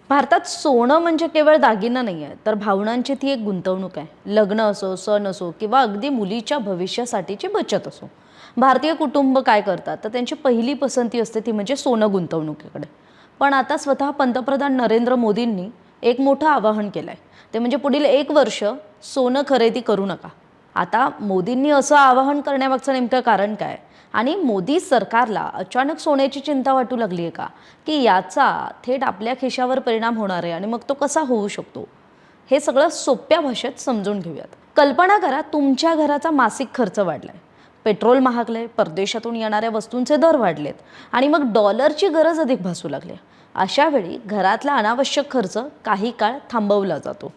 भारतात सोनं म्हणजे केवळ दागिना नाही आहे, तर भावनांची ती एक गुंतवणूक आहे. लग्न असो, सण असो किंवा अगदी मुलीच्या भविष्यासाठीची बचत असो. भारतीय कुटुंब काय करतात, तर त्यांची पहिली पसंती असते ती म्हणजे सोनं गुंतवणुकीकडे. पण आता स्वतः पंतप्रधान नरेंद्र मोदींनी एक मोठं आवाहन केलं आहे. ते म्हणजे पुढील 1 वर्ष सोनं खरेदी करू नका. आता मोदींनी असं आवाहन करण्यामागचं नेमकं कारण काय? आणि मोदी सरकारला अचानक सोन्याची चिंता वाटू लागली आहे का, की याचा थेट आपल्या खिशावर परिणाम होणार आहे आणि मग तो कसा होऊ शकतो? हे सगळं सोप्या भाषेत समजून घेऊयात. कल्पना करा, तुमच्या घराचा मासिक खर्च वाढलाय, पेट्रोल महागलंय, परदेशातून येणाऱ्या वस्तूंचे दर वाढलेत आणि मग डॉलरची गरज अधिक भासू लागली. अशा वेळी घरातला अनावश्यक खर्च काही काळ थांबवला जातो.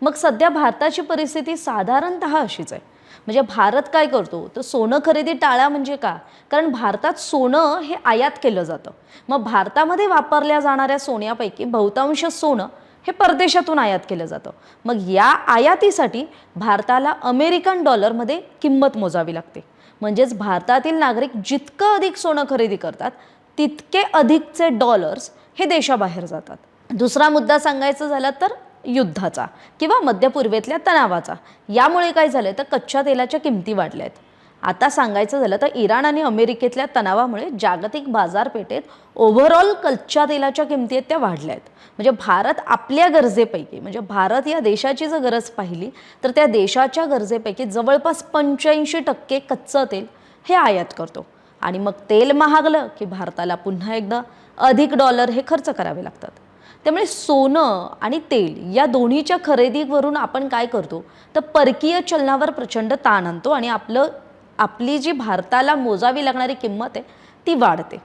मग सध्या भारताची परिस्थिती साधारणतः अशीच आहे. म्हणजे भारत काय करतो, तर सोनं खरेदी टाळा म्हणजे का? कारण भारतात सोनं हे आयात केलं जातं. मग भारतामध्ये वापरल्या जाणाऱ्या सोन्यापैकी बहुतांश सोनं हे परदेशातून आयात केलं जातं. मग या आयातीसाठी भारताला अमेरिकन डॉलरमध्ये किंमत मोजावी लागते. म्हणजेच भारतातील नागरिक जितकं अधिक सोनं खरेदी करतात, तितके अधिकचे डॉलर्स हे देशाबाहेर जातात. दुसरा मुद्दा सांगायचा झाला तर युद्धाचा किंवा मध्य पूर्वेतल्या तणावाचा. यामुळे काय झालं तर कच्च्या तेलाच्या किमती वाढल्या आहेत. आता सांगायचं झालं तर इराण आणि अमेरिकेतल्या तणावामुळे जागतिक बाजारपेठेत ओव्हरऑल कच्च्या तेलाच्या किमती आहेत त्या वाढल्या आहेत. म्हणजे भारत आपल्या गरजेपैकी, म्हणजे भारत या देशाची जर गरज पाहिली तर त्या देशाच्या गरजेपैकी जवळपास 85% कच्चं तेल हे आयात करतो. आणि मग तेल महागलं की भारताला पुन्हा एकदा अधिक डॉलर हे खर्च करावे लागतात. त्यामुळे सोनं आणि तेल या दोन्हीच्या खरेदीवरून आपण काय करतो, तर परकीय चलनावर प्रचंड ताण आणतो आणि आपली जी भारताला मोजावी लागणारी किंमत आहे ती वाढते.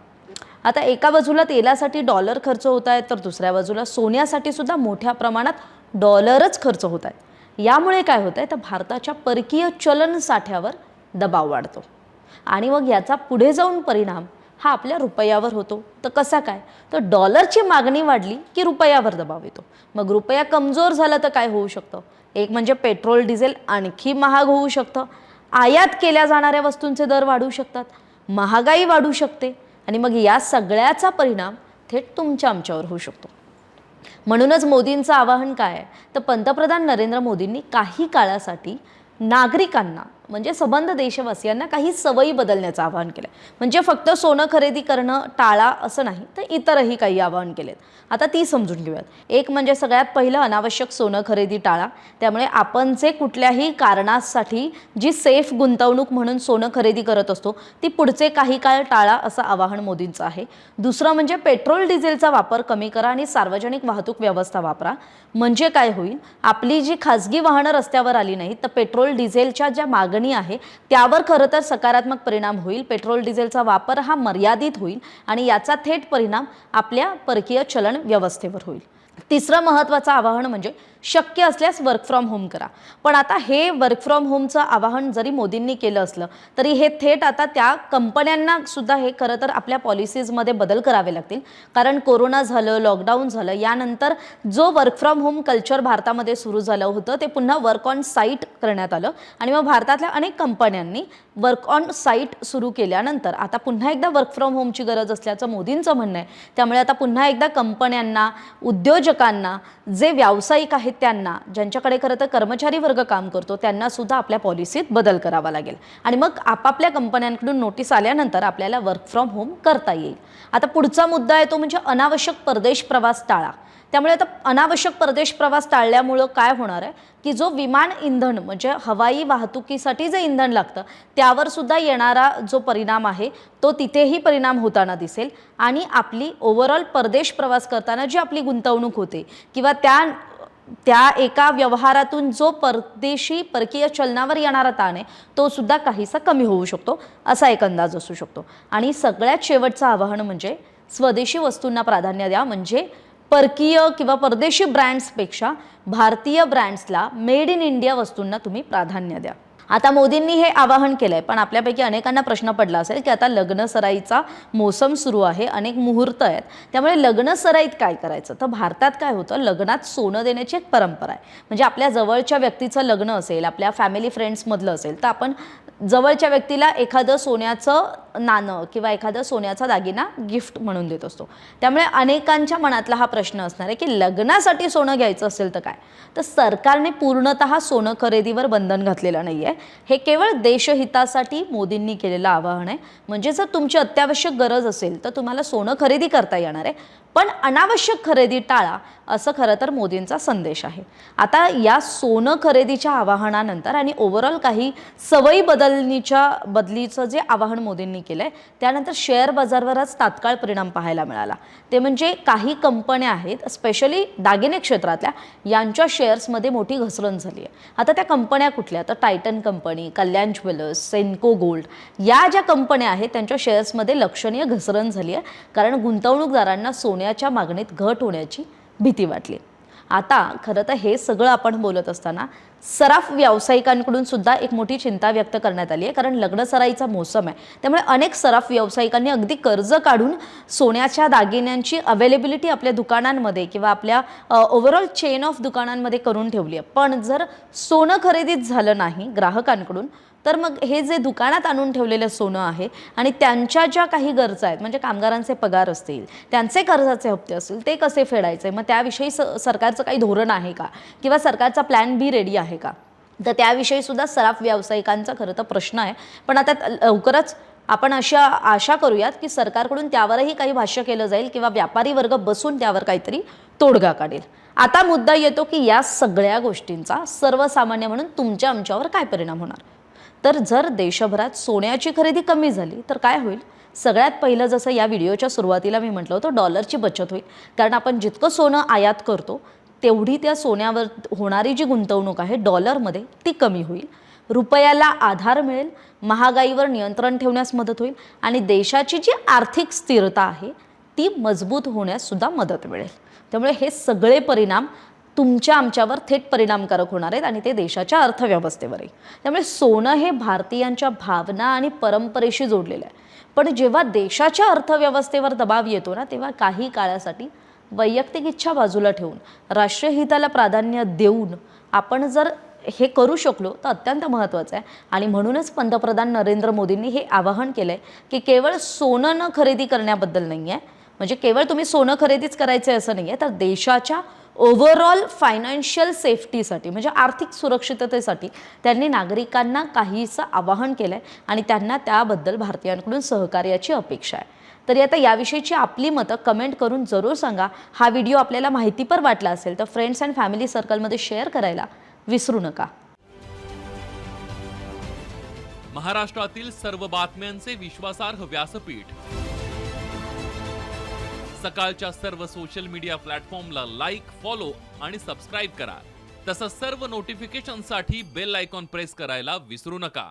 आता एका बाजूला तेलासाठी डॉलर खर्च होत आहेत, तर दुसऱ्या बाजूला सोन्यासाठी सुद्धा मोठ्या प्रमाणात डॉलरच खर्च होत आहेत. यामुळे काय होत आहे, तर भारताच्या परकीय चलन साठ्यावर दबाव वाढतो आणि मग याचा पुढे जाऊन परिणाम हा आपल्या रुपयावर होतो. तर कसा काय, तर डॉलरची मागणी वाढली की रुपयावर दबाव येतो. मग रुपया कमजोर झाला तर काय होऊ शकतं, एक म्हणजे पेट्रोल डिझेल आणखी महाग होऊ शकतं, आयात केल्या जाणाऱ्या वस्तूंचे दर वाढू शकतात, महागाई वाढू शकते आणि मग या सगळ्याचा परिणाम थेट तुमच्या आमच्यावर होऊ शकतो. म्हणूनच मोदींचं आवाहन काय आहे, तर पंतप्रधान नरेंद्र मोदींनी काही काळासाठी नागरिकांना म्हणजे संबंध देशवासियांना काही सवयी बदलण्याचं आवाहन केलं. म्हणजे फक्त सोनं खरेदी करणं टाळा असं नाही, तर इतरही काही आवाहन केलेत. आता ती समजून घेऊयात. एक म्हणजे सगळ्यात पहिलं अनावश्यक सोनं खरेदी टाळा. त्यामुळे आपण जे कुठल्याही कारणासाठी जी सेफ गुंतवणूक म्हणून सोनं खरेदी करत असतो ती पुढचे काही काळ टाळा असं आवाहन मोदींचं आहे. दुसरं म्हणजे पेट्रोल डिझेलचा वापर कमी करा आणि सार्वजनिक वाहतूक व्यवस्था वापरा. म्हणजे काय होईल, आपली जी खाजगी वाहनं रस्त्यावर आली नाहीत तर पेट्रोल डिझेलच्या ज्या मागणी आहे त्यावर खरं तर सकारात्मक परिणाम होईल. पेट्रोल डिझेलचा वापर हा मर्यादित होईल आणि याचा थेट परिणाम आपल्या परकीय चलन व्यवस्थेवर होईल. तिसरं महत्त्वाचं आवाहन म्हणजे शक्य असल्यास वर्क फ्रॉम होम करा. पण आता हे वर्क फ्रॉम होमचं आवाहन जरी मोदींनी केलं असलं तरी हे थेट आता त्या कंपन्यांना सुद्धा हे खरं तर आपल्या पॉलिसीजमध्ये बदल करावे लागतील. कारण कोरोना झालं, लॉकडाऊन झालं, यानंतर जो वर्क फ्रॉम होम कल्चर भारतामध्ये सुरू झालं होतं ते पुन्हा वर्क ऑन साईट करण्यात आलं आणि मग भारतातल्या अनेक कंपन्यांनी वर्क ऑन साईट सुरू केल्यानंतर आता पुन्हा एकदा वर्क फ्रॉम होमची गरज असल्याचं मोदींचं म्हणणं आहे. त्यामुळे आता पुन्हा एकदा कंपन्यांना, उद्योजकांना, जे व्यावसायिक आहेत त्यांना, ज्यांच्याकडे खरं तर कर्मचारी वर्ग काम करतो त्यांना सुद्धा आपल्या पॉलिसीत बदल करावा लागेल आणि मग आपापल्या कंपन्यांकडून नोटीस आल्यानंतर आपल्याला वर्क फ्रॉम होम करता येईल. आता पुढचा मुद्दा आहे तो म्हणजे अनावश्यक परदेश प्रवास टाळा. त्यामुळे आता अनावश्यक परदेश प्रवास टाळल्यामुळं काय होणार आहे की जो विमान इंधन म्हणजे हवाई वाहतुकीसाठी जे इंधन लागतं त्यावर सुद्धा येणारा जो परिणाम आहे तो तिथेही परिणाम होताना दिसेल आणि आपली ओव्हरऑल परदेश प्रवास करताना जी आपली गुंतवणूक होते किंवा त्या एका व्यवहारातून जो परकीय चलनावर येणारा ताण आहे तो सुद्धा काहीसा कमी होऊ शकतो, असा एक अंदाज असू शकतो. आणि सगळ्यात शेवटचं आवाहन म्हणजे स्वदेशी वस्तूंना प्राधान्य द्या. म्हणजे परकीय किंवा परदेशी ब्रँड्सपेक्षा भारतीय ब्रँड्सला, मेड इन इंडिया वस्तूंना तुम्ही प्राधान्य द्या. आता मोदींनी हे आवाहन केलंय, पण आपल्यापैकी अनेकांना प्रश्न पडला असेल की आता लग्न सराईचा मोसम सुरू आहे, अनेक मुहूर्त आहेत, त्यामुळे लग्न सराईत काय करायचं. तर भारतात काय होतं, लग्नात सोनं देण्याची एक परंपरा आहे. म्हणजे आपल्या जवळच्या व्यक्तीचं लग्न असेल, आपल्या फॅमिली फ्रेंड्समधलं असेल तर आपण जवळच्या व्यक्तीला एखादं सोन्याचं नाणं किंवा एखादा सोन्याचा दागिना गिफ्ट म्हणून देत असतो. त्यामुळे अनेकांच्या मनातला हा प्रश्न असणार आहे की लग्नासाठी सोनं घ्यायचं असेल तर काय? तर सरकारने पूर्णतः सोनं खरेदीवर बंधन घातलेलं नाही आहे. हे केवळ देशहितासाठी मोदींनी केलेलं आवाहन आहे. म्हणजे जर तुमची अत्यावश्यक गरज असेल तर तुम्हाला सोनं खरेदी करता येणार आहे, पण अनावश्यक खरेदी टाळा, असं खरं तर मोदींचा संदेश आहे. आता या सोनं खरेदीच्या आवाहनानंतर आणि ओव्हरऑल काही सवयी बदलीचं जे आवाहन मोदींनी केलंय त्यानंतर शेअर बाजारावरच तात्काळ परिणाम पाहायला मिळाला. ते म्हणजे काही कंपन्या आहेत, स्पेशली दागिने क्षेत्रातल्या, यांच्या शेअर्समध्ये मोठी घसरण झाली आहे. आता त्या कंपन्या कुठल्या? तर टायटन कंपनी, कल्याण ज्वेलर्स, सेन्को गोल्ड, या ज्या कंपन्या आहेत त्यांच्या शेअर्समध्ये लक्षणीय घसरण झाली आहे, कारण गुंतवणूकदारांना सोन्याच्या मागणीत घट होण्याची भीती वाटली. आता खरं तर हे सगळं आपण बोलत असताना सराफ व्यावसायिकांकडून सुद्धा एक मोठी चिंता व्यक्त करण्यात आली आहे, कारण लग्नसराईचा मोसम आहे. त्यामुळे अनेक सराफ व्यावसायिकांनी अगदी कर्ज काढून सोन्याच्या दागिन्यांची अवेलेबिलिटी आपल्या दुकानांमध्ये किंवा आपल्या ओव्हरऑल चेन ऑफ दुकानांमध्ये करून ठेवली आहे. पण जर सोनं खरेदीच झालं नाही ग्राहकांकडून, तर मग हे जे दुकानात आणून ठेवलेलं सोनं आहे आणि त्यांच्या ज्या काही गरजा आहेत, म्हणजे कामगारांचे पगार असतील, त्यांचे कर्जाचे हप्ते असतील, ते कसे फेडायचे, मग त्याविषयी सरकारचं काही धोरण आहे का, किंवा सरकारचा प्लॅन बी रेडी आहे का, तर त्याविषयी सुद्धा सराफ व्यावसायिकांचा खरं तर प्रश्न आहे. पण आता लवकरच आपण आशा करूयात की सरकारकडून त्यावरही काही भाष्य केलं जाईल किंवा व्यापारी वर्ग बसून त्यावर काहीतरी तोडगा काढेल. आता मुद्दा येतो की या सगळ्या गोष्टींचा सर्वसामान्य म्हणून तुमच्या आमच्यावर काय परिणाम होणार. तर जर देशभरात सोन्याची खरेदी कमी झाली तर काय होईल? सगळ्यात पहिलं, जसं या व्हिडिओच्या सुरुवातीला मी म्हटलं होतं, डॉलरची बचत होईल. कारण आपण जितकं सोनं आयात करतो तेवढी त्या सोन्यावर होणारी जी गुंतवणूक आहे डॉलरमध्ये ती कमी होईल. रुपयाला आधार मिळेल, महागाईवर नियंत्रण ठेवण्यास मदत होईल आणि देशाची जी आर्थिक स्थिरता आहे ती मजबूत होण्यास सुद्धा मदत मिळेल. त्यामुळे हे सगळे परिणाम तुमच्या आमच्यावर थेट परिणामकारक होणार आहेत आणि ते देशाच्या अर्थव्यवस्थेवरही. त्यामुळे सोनं हे भारतीयांच्या भावना आणि परंपरेशी जोडलेलं आहे. पण जेव्हा देशाच्या अर्थव्यवस्थेवर दबाव येतो ना, तेव्हा काही काळासाठी वैयक्तिक इच्छा बाजूला ठेवून राष्ट्रहिताला प्राधान्य देऊन आपण जर हे करू शकलो तर अत्यंत महत्त्वाचं आहे. आणि म्हणूनच पंतप्रधान नरेंद्र मोदींनी हे आवाहन केलंय की केवळ सोनं न खरेदी करण्याबद्दल नाही आहे, म्हणजे केवळ तुम्ही सोनं खरेदीच करायचं असं नाही आहे, तर देशाच्या ओव्हरऑल फायनान्शियल सेफ्टीसाठी, म्हणजे आर्थिक सुरक्षिततेसाठी त्यांनी नागरिकांना काहीसं आवाहन केलं आहे आणि त्यांना त्याबद्दल भारतीयांकडून सहकार्याची अपेक्षा आहे. तरी आता याविषयीची आपली मतं कमेंट करून जरूर सांगा. हा व्हिडिओ आपल्याला माहितीपर वाटला असेल तर फ्रेंड्स अँड फॅमिली सर्कलमध्ये शेअर करायला विसरू नका. महाराष्ट्रातील सर्व बातम्यांचे विश्वासार्ह व्यासपीठ, सकाळच्या सर्व सोशल मीडिया प्लॅटफॉर्मला लाईक, फॉलो आणि सबस्क्राईब करा. तसंच सर्व नोटिफिकेशनसाठी बेल आयकॉन प्रेस करायला विसरू नका.